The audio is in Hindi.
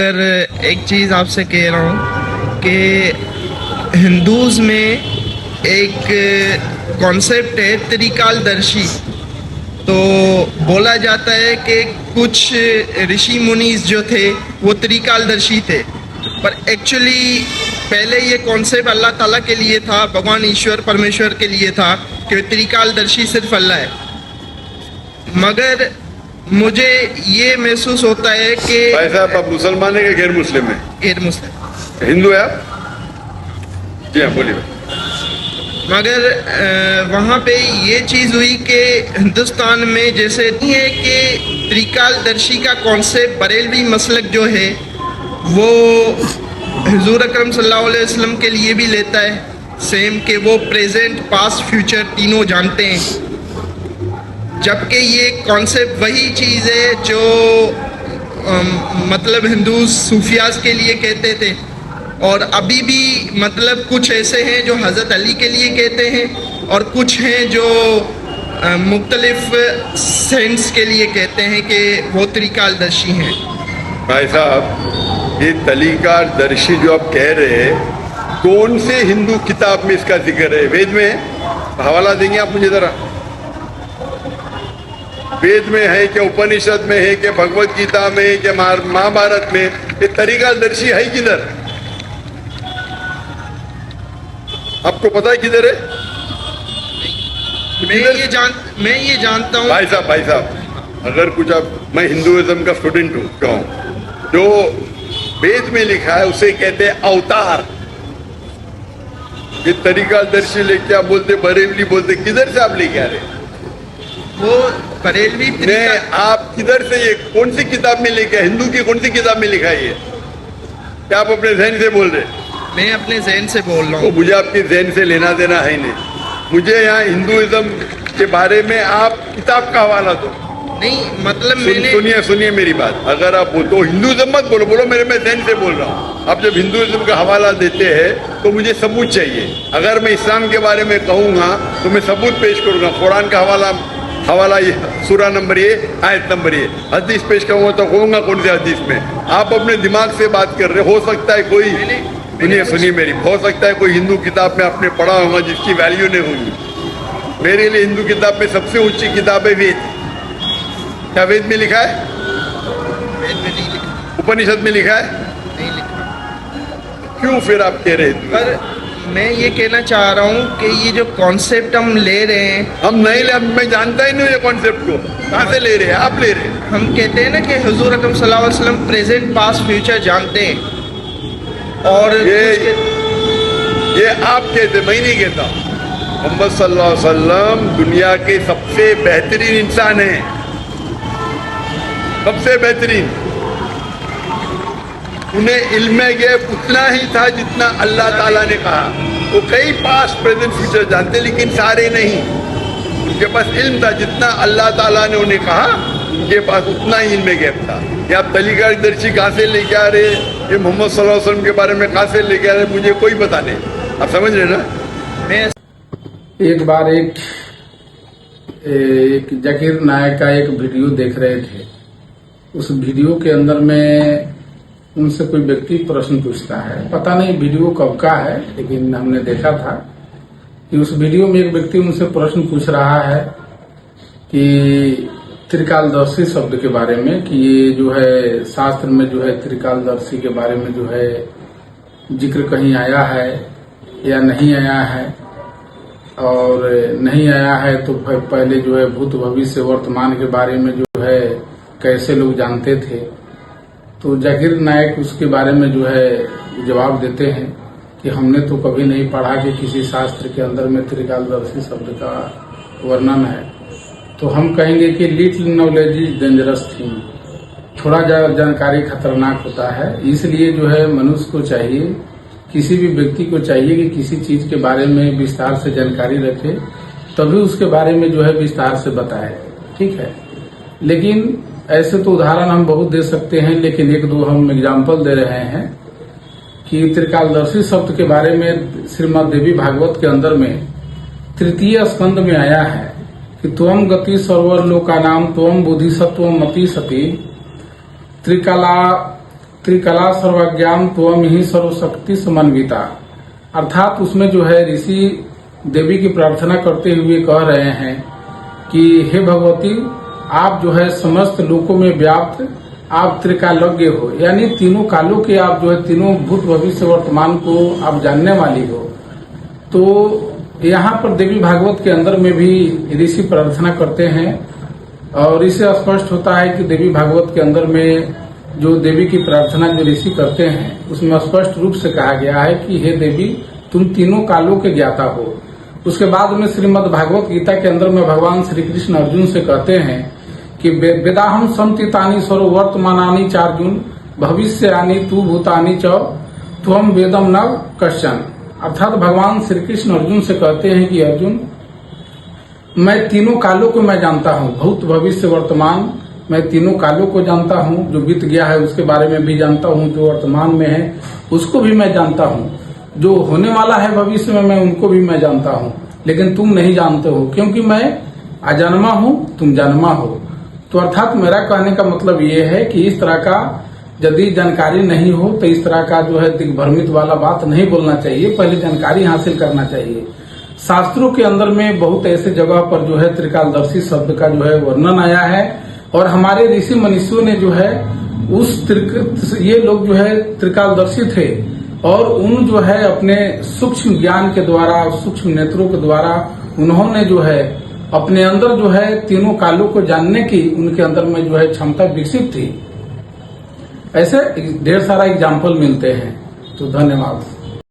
सर एक चीज़ आपसे कह रहा हूँ कि हिंदूज़ में एक कॉन्सेप्ट है त्रिकालदर्शी। तो बोला जाता है कि कुछ ऋषि मुनीस जो थे वो त्रिकालदर्शी थे, पर एक्चुअली पहले ये कॉन्सेप्ट अल्लाह ताला के लिए था, भगवान ईश्वर परमेश्वर के लिए था कि त्रिकालदर्शी सिर्फ अल्लाह है। मगर मुझे ये महसूस होता है कि भाई साहब आप मुसलमान है कि गैर मुस्लिम है? गैर मुस्लिम। हिंदू है आप? जी हाँ बोलिए। मगर वहाँ पे ये चीज़ हुई कि हिंदुस्तान में जैसे नहीं है कि त्रिकालदर्शी का कॉन्सेप्ट बरेलवी मसलक जो है वो हुजूर अकरम सल्लल्लाहु अलैहि वसल्लम के लिए भी लेता है, सेम कि वो प्रेजेंट पास्ट फ्यूचर तीनों जानते हैं। जबकि ये कॉन्सेप्ट वही चीज़ है जो मतलब हिंदू सूफियाज के लिए कहते थे, और अभी भी मतलब कुछ ऐसे हैं जो हज़रत अली के लिए कहते हैं और कुछ हैं जो मुख्तलिफ सेंस के लिए कहते हैं कि वो त्रिकालदर्शी हैं। भाई साहब ये त्रिकालदर्शी जो आप कह रहे हैं कौन से हिंदू किताब में इसका जिक्र है? वेद में है? हवाला देंगे आप मुझे जरा? वेद में है कि उपनिषद में है कि भगवत गीता में है कि महाभारत में? ये त्रिकालदर्शी है किधर? आपको पता है किधर है? मैं ये जानता हूँ भाई साहब अगर कुछ मैं हिंदुइज्म का स्टूडेंट हूँ कहूँ जो वेद में लिखा है उसे कहते हैं अवतार। ये त्रिकालदर्शी लेके आप बोलते बरेलवी बोलते, किधर से आप लेके आ रहे? वो बरेलवी आप किधर से ये कौन सी किताब में लेके आए? हिंदू की कौन सी किताब में लिखा है ये? क्या आप अपने जहन से बोल रहे? मैं अपने जहन से बोल रहा तो हूँ। मुझे आपके जहन से लेना देना है नहीं। मुझे यहाँ हिंदुइज्म के बारे में आप किताब का हवाला दो। नहीं मतलब मैंने सुनिए मेरी बात। अगर आप तो हिंदुइज्म मत बोलो मैं जहन से बोल रहा हूँ। आप जब हिंदुइज्म का हवाला देते हैं तो मुझे सबूत चाहिए। अगर मैं इस्लाम के बारे में कहूँगा तो मैं सबूत पेश करूँगा। कुरान का हवाला ये सूरा नंबर ये आयत नंबर ये। हदीस पेश करूँगा तो कहूँगा कौन से हदीस में? आप अपने दिमाग से बात कर रहे हो सकता है कोई सुनिए मेरी, हो सकता है कोई हिंदू किताब में आपने पढ़ा होगा जिसकी वैल्यू नहीं होगी। मेरे लिए हिंदू किताब में सबसे ऊंची किताब है वेद। क्या वेद में लिखा है? वेद में नहीं लिखा। उपनिषद में लिखा है? नहीं लिखा। क्यों फिर आप कह रहे थे? पर मैं ये कहना चाह रहा हूँ कि ये जो कॉन्सेप्ट हम ले रहे हैं, हम नहीं ले, मैं जानता ही नहीं ये कॉन्सेप्ट को। कहाँ से ले रहे हैं? आप ले रहे हैं। हम कहते हैं ना कि हुजूर अकरम सल्लल्लाहु अलैहि वसल्लम प्रेजेंट पास्ट फ्यूचर जानते हैं, और ये आप कहते, मैं नहीं कहता। मोहम्मद सल्लल्लाहु अलैहि वसल्लम दुनिया के सबसे बेहतरीन इंसान हैं, सबसे बेहतरीन। उन्हें इल्म गैब उतना ही था जितना अल्लाह ताला ने कहा। वो कई पास्ट प्रेजेंट फ्यूचर जानते लेकिन सारे नहीं। उनके पास इल्म था जितना अल्लाह ताला ने उन्हें कहा, उनके पास उतना ही इल्म गैब था। ये आप त्रिकालदर्शी कहाँ से लेके आ रहे? ये मोहम्मद सल्लल्लाहु अलैहि वसल्लम के बारे में कहाँ से लेके आ रहे? मुझे कोई बता नहीं। आप समझ रहे ना? मैं एक बार एक जाकिर नायक का एक वीडियो देख रहे थे। उस वीडियो के अंदर में उनसे कोई व्यक्ति प्रश्न पूछता है। पता नहीं वीडियो कब का है, लेकिन हमने देखा था कि उस वीडियो में एक व्यक्ति उनसे प्रश्न पूछ रहा है कि त्रिकालदर्शी शब्द के बारे में, कि ये जो है शास्त्र में जो है त्रिकालदर्शी के बारे में जो है जिक्र कहीं आया है या नहीं आया है, और नहीं आया है तो पहले जो है भूत भविष्य वर्तमान के बारे में जो है कैसे लोग जानते थे। तो जाकिर नायक उसके बारे में जो है जवाब देते हैं कि हमने तो कभी नहीं पढ़ा कि किसी शास्त्र के अंदर में त्रिकालदर्शी शब्द का वर्णन है। तो हम कहेंगे कि little knowledge is dangerous thing, थोड़ा जानकारी खतरनाक होता है। इसलिए जो है मनुष्य को चाहिए, किसी भी व्यक्ति को चाहिए कि किसी चीज के बारे में विस्तार से जानकारी रखे, तभी उसके बारे में जो है विस्तार से बताए। ठीक है, लेकिन ऐसे तो उदाहरण हम बहुत दे सकते हैं, लेकिन एक दो हम एग्जाम्पल दे रहे हैं कि त्रिकालदर्शी शब्द के बारे में श्रीमद् देवी भागवत के अंदर में 3 स्कंद में आया है कि त्वम गति सर्वर लोका नाम त्वम बुद्धि सत्वम मति सती त्रिकाला त्रिकला सर्वज्ञान त्वम ही सर्वशक्ति समन्विता, अर्थात उसमें जो है ऋषि देवी की प्रार्थना करते हुए कह रहे हैं कि हे भगवती, आप जो है समस्त लोकों में व्याप्त, आप त्रिकालज्ञ हो, यानी तीनों कालों के आप जो है तीनों भूत भविष्य वर्तमान को आप जानने वाली हो। तो यहाँ पर देवी भागवत के अंदर में भी ऋषि प्रार्थना करते हैं और इससे स्पष्ट होता है कि देवी भागवत के अंदर में जो देवी की प्रार्थना जो ऋषि करते हैं उसमें स्पष्ट रूप से कहा गया है कि हे देवी, तुम तीनों कालों के ज्ञाता हो। उसके बाद में श्रीमद् भागवत गीता के अंदर में भगवान श्री कृष्ण अर्जुन से कहते हैं कि वेदाहम संतितानि सर्व वर्तमानानि चार्जुन भविष्यानि तु भूतानि च त्वम वेदम न कश्चन, अर्थात भगवान श्री कृष्ण अर्जुन से कहते हैं कि अर्जुन, मैं तीनों कालों को मैं जानता हूँ, भूत भविष्य वर्तमान, मैं तीनों कालों को जानता हूँ, जो बीत गया है उसके बारे में भी जानता हूँ, जो वर्तमान में है उसको भी मैं जानता हूँ, जो होने वाला है भविष्य में मैं उनको भी मैं जानता हूँ, लेकिन तुम नहीं जानते हो क्योंकि मैं अजन्मा हूँ, तुम जन्मा हो। तो अर्थात मेरा कहने का मतलब ये है कि इस तरह का यदि जानकारी नहीं हो तो इस तरह का जो है दिग्भ्रमित वाला बात नहीं बोलना चाहिए, पहले जानकारी हासिल करना चाहिए। शास्त्रों के अंदर में बहुत ऐसे जगह पर जो है त्रिकालदर्शी शब्द का जो है वर्णन आया है और हमारे ऋषि मनीषियों ने जो है ये लोग जो है त्रिकालदर्शी थे और उन जो है अपने सूक्ष्म ज्ञान के द्वारा, सूक्ष्म नेत्रों के द्वारा उन्होंने जो है अपने अंदर जो है तीनों कालों को जानने की उनके अंदर में जो है क्षमता विकसित थी। ऐसे ढेर सारा एग्जाम्पल मिलते हैं। तो धन्यवाद।